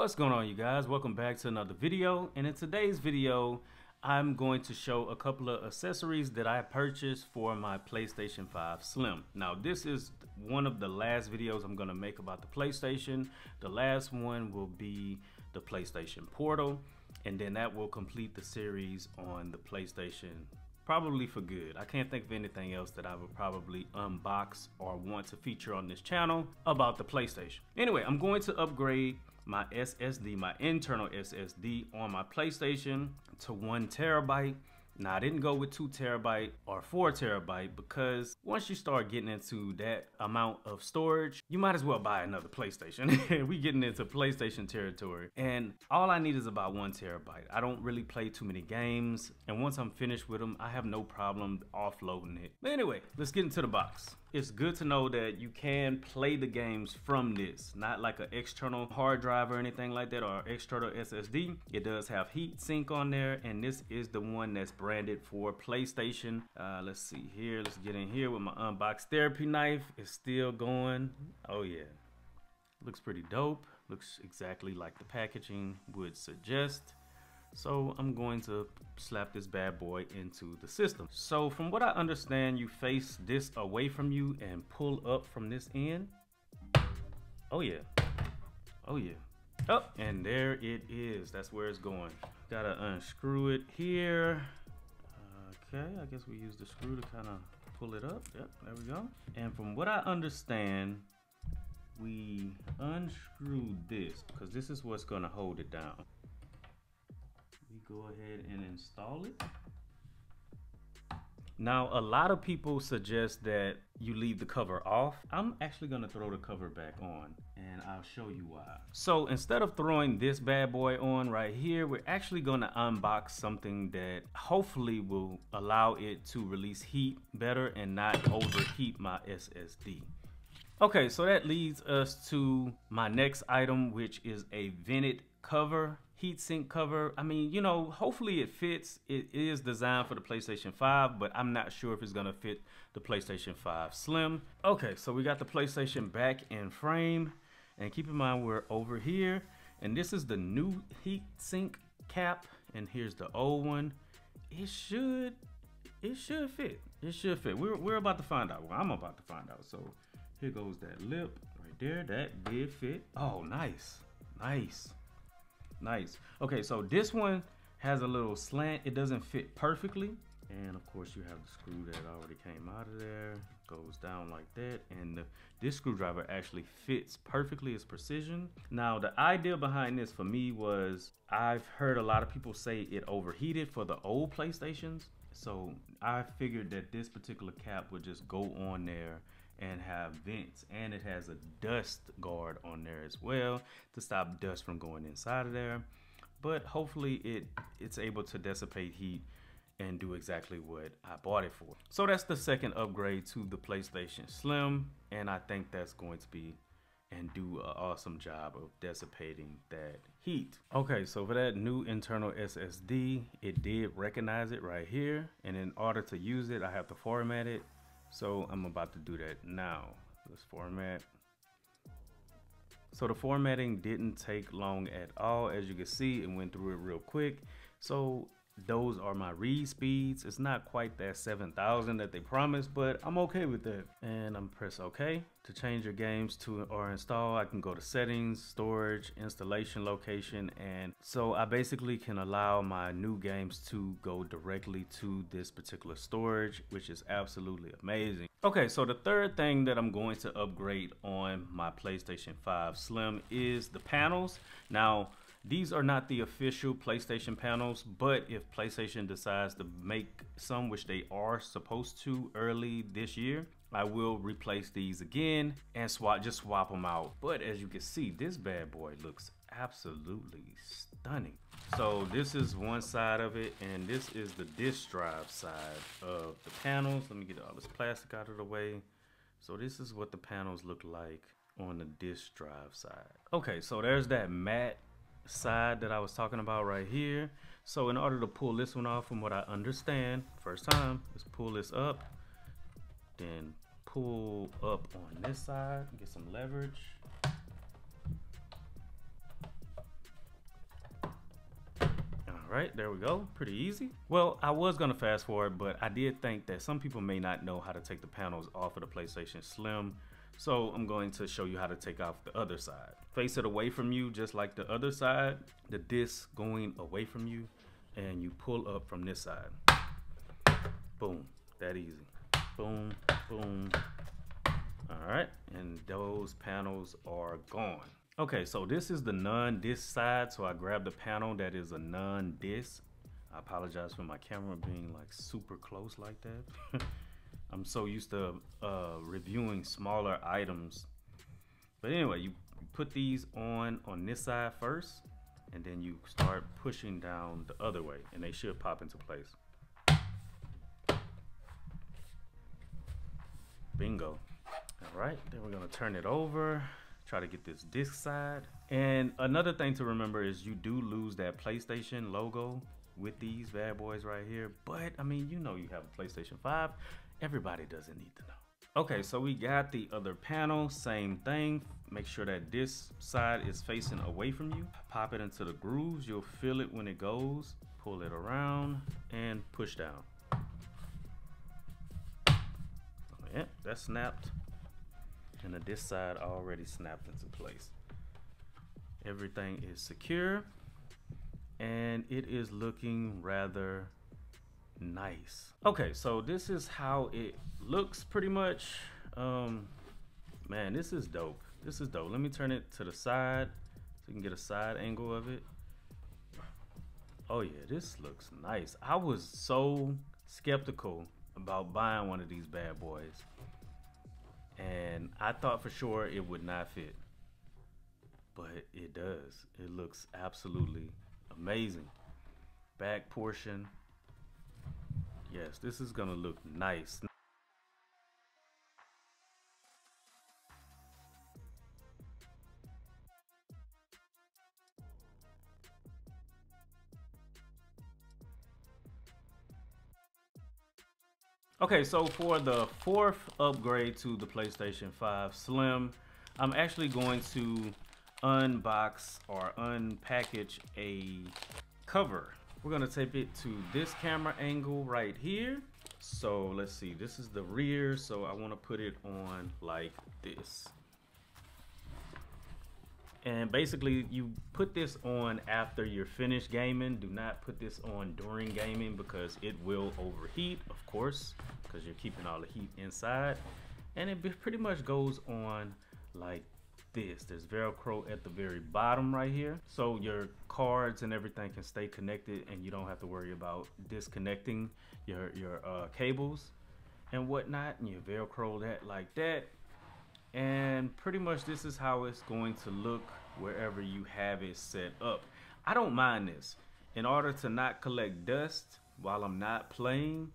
What's going on, you guys? Welcome back to another video, and in today's video I'm going to show a couple of accessories that I purchased for my PlayStation 5 Slim. Now this is one of the last videos I'm going to make about the PlayStation. The last one will be the PlayStation Portal, and then that will complete the series on the PlayStation, probably for good. I can't think of anything else that I would probably unbox or want to feature on this channel about the PlayStation. Anyway, I'm going to upgrade my SSD, my internal SSD on my PlayStation to 1 terabyte. Now I didn't go with 2 terabyte or 4 terabyte because once you start getting into that amount of storage, you might as well buy another PlayStation. We getting into PlayStation territory, and all I need is about 1 terabyte. I don't really play too many games, and once I'm finished with them, I have no problem offloading it. But anyway, let's get into the box. It's good to know that you can play the games from this, not like an external hard drive or anything like that, or external SSD. It does have heat sink on there, and this is the one that's branded for PlayStation. Let's see here. Let's get in here with my unboxed therapy knife. It's still going. Oh yeah, looks pretty dope. Looks exactly like the packaging would suggest. So I'm going to slap this bad boy into the system. So from what I understand, you face this away from you and pull up from this end. Oh yeah, oh yeah. Oh, and there it is. That's where it's going. Gotta unscrew it here. Okay, I guess we use the screw to kind of pull it up. Yep, there we go. And from what I understand, we unscrew this because this is what's gonna hold it down. We go ahead and install it. Now, a lot of people suggest that you leave the cover off. I'm actually gonna throw the cover back on, and I'll show you why. So instead of throwing this bad boy on right here, we're actually gonna unbox something that hopefully will allow it to release heat better and not overheat my SSD. Okay, so that leads us to my next item, which is a vented cover, heatsink cover. I mean, you know, hopefully it fits. It is designed for the PlayStation 5, but I'm not sure if it's gonna fit the PlayStation 5 Slim. Okay, so we got the PlayStation back in frame, and keep in mind we're over here, and this is the new heatsink cap, and here's the old one. It should fit. It should fit. We're about to find out. Well, I'm about to find out. So here goes that lip right there. That did fit. Oh, nice, nice. Nice. Okay, so this one has a little slant. It doesn't fit perfectly. And of course you have the screw that already came out of there. Goes down like that. And this screwdriver actually fits perfectly. It's precision. Now the idea behind this for me was I've heard a lot of people say it overheated for the old PlayStations. So I figured that this particular cap would just go on there and have vents, and it has a dust guard on there as well to stop dust from going inside of there. But hopefully it's able to dissipate heat and do exactly what I bought it for. So that's the second upgrade to the PlayStation Slim, and I think that's going to be and do an awesome job of dissipating that heat. Okay, so for that new internal SSD, it did recognize it right here, and in order to use it, I have to format it. So I'm about to do that now. Let's format. So the formatting didn't take long at all. As you can see, it went through it real quick. So those are my read speeds. It's not quite that 7,000 that they promised, but I'm okay with that. And I'm press OK. To change your games to or install, I can go to settings, storage, installation location, and so I basically can allow my new games to go directly to this particular storage, which is absolutely amazing. Okay, so the third thing that I'm going to upgrade on my PlayStation 5 Slim is the panels. Now, these are not the official PlayStation panels, but if PlayStation decides to make some, which they are supposed to early this year, I will replace these again and just swap them out. But as you can see, this bad boy looks absolutely stunning. So this is one side of it, and this is the disk drive side of the panels. Let me get all this plastic out of the way. So this is what the panels look like on the disk drive side. Okay, so there's that matte side that I was talking about right here. So in order to pull this one off, from what I understand, first time, let's pull this up, then pull up on this side, get some leverage, right, there we go. Pretty easy. Well, I was gonna fast forward, but I did think that some people may not know how to take the panels off of the PlayStation Slim. So I'm going to show you how to take off the other side. Face it away from you, just like the other side, the disc going away from you, and you pull up from this side. Boom, that easy. Boom, boom. All right, and those panels are gone. Okay, so this is the non-disc side, so I grabbed the panel that is a non-disc. I apologize for my camera being like super close like that. I'm so used to reviewing smaller items. But anyway, you put these on this side first, and then you start pushing down the other way, and they should pop into place. Bingo. All right, then we're gonna turn it over, try to get this disc side. And another thing to remember is you do lose that PlayStation logo with these bad boys right here. But I mean, you know you have a PlayStation 5. Everybody doesn't need to know. Okay, so we got the other panel, same thing. Make sure that this side is facing away from you. Pop it into the grooves. You'll feel it when it goes. Pull it around and push down. Yep, that snapped. And this side already snapped into place. Everything is secure. And it is looking rather nice. Okay, so this is how it looks pretty much. Man, this is dope. This is dope. Let me turn it to the side so you can get a side angle of it. Oh yeah, this looks nice. I was so skeptical about buying one of these bad boys, and I thought for sure it would not fit, but it does. It looks absolutely amazing. Back portion. Yes, this is gonna look nice. Okay, so for the fourth upgrade to the PlayStation 5 Slim, I'm actually going to unbox or unpackage a cover. We're gonna tape it to this camera angle right here. So let's see, this is the rear, so I wanna put it on like this. And basically you put this on after you're finished gaming. Do not put this on during gaming because it will overheat, of course, because you're keeping all the heat inside. And it pretty much goes on like this. There's Velcro at the very bottom right here, so your cards and everything can stay connected and you don't have to worry about disconnecting your cables and whatnot, and you Velcro that like that. And pretty much this is how it's going to look wherever you have it set up. I don't mind this. In order to not collect dust while I'm not playing,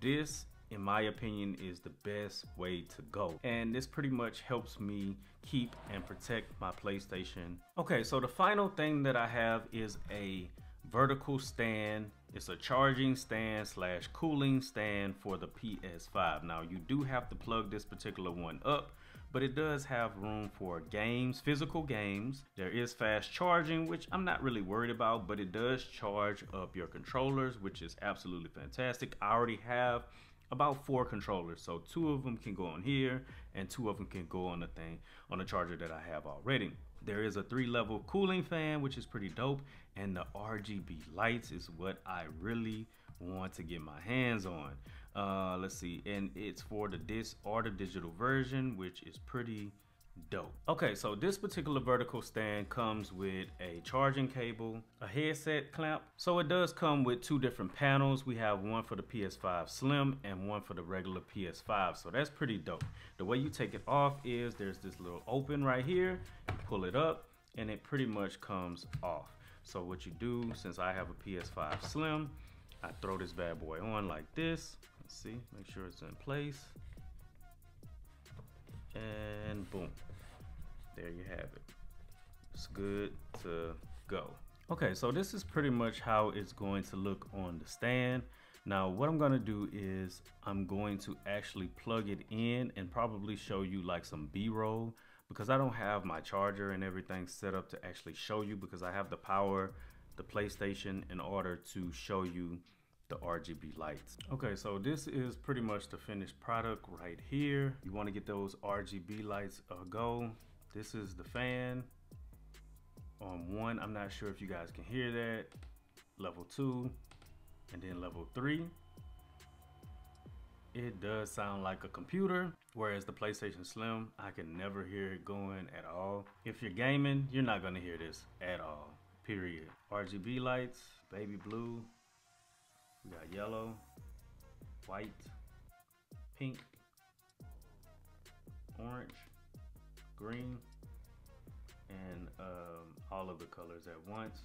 this in my opinion is the best way to go, and this pretty much helps me keep and protect my PlayStation. Okay, so the final thing that I have is a vertical stand. It's a charging stand slash cooling stand for the PS5. Now you do have to plug this particular one up, but it does have room for games, physical games. There is fast charging, which I'm not really worried about, but it does charge up your controllers, which is absolutely fantastic. I already have about 4 controllers, so 2 of them can go on here and 2 of them can go on the charger that I have already. There is a 3-level cooling fan, which is pretty dope, and the RGB lights is what I really want to get my hands on. Let's see, and it's for the disc or the digital version, which is pretty dope. Okay, so this particular vertical stand comes with a charging cable, a headset clamp. So it does come with 2 different panels. We have one for the PS5 Slim and one for the regular PS5. So that's pretty dope. The way you take it off is there's this little open right here. You pull it up and it pretty much comes off. So what you do, since I have a PS5 Slim, I throw this bad boy on like this. Let's see, make sure it's in place. And boom, there you have it. It's good to go. Okay, so this is pretty much how it's going to look on the stand. Now what I'm going to do is I'm going to actually plug it in and probably show you like some B-roll, because I don't have my charger and everything set up to actually show you, because I have the power the PlayStation in order to show you the RGB lights. Okay, so this is pretty much the finished product right here. You want to get those RGB lights a go. This is the fan on 1. I'm not sure if you guys can hear that. Level 2 and then level 3. It does sound like a computer, whereas the PlayStation Slim, I can never hear it going at all. If you're gaming, you're not gonna hear this at all, period. RGB lights, baby blue, we got yellow, white, pink, orange, green, and all of the colors at once.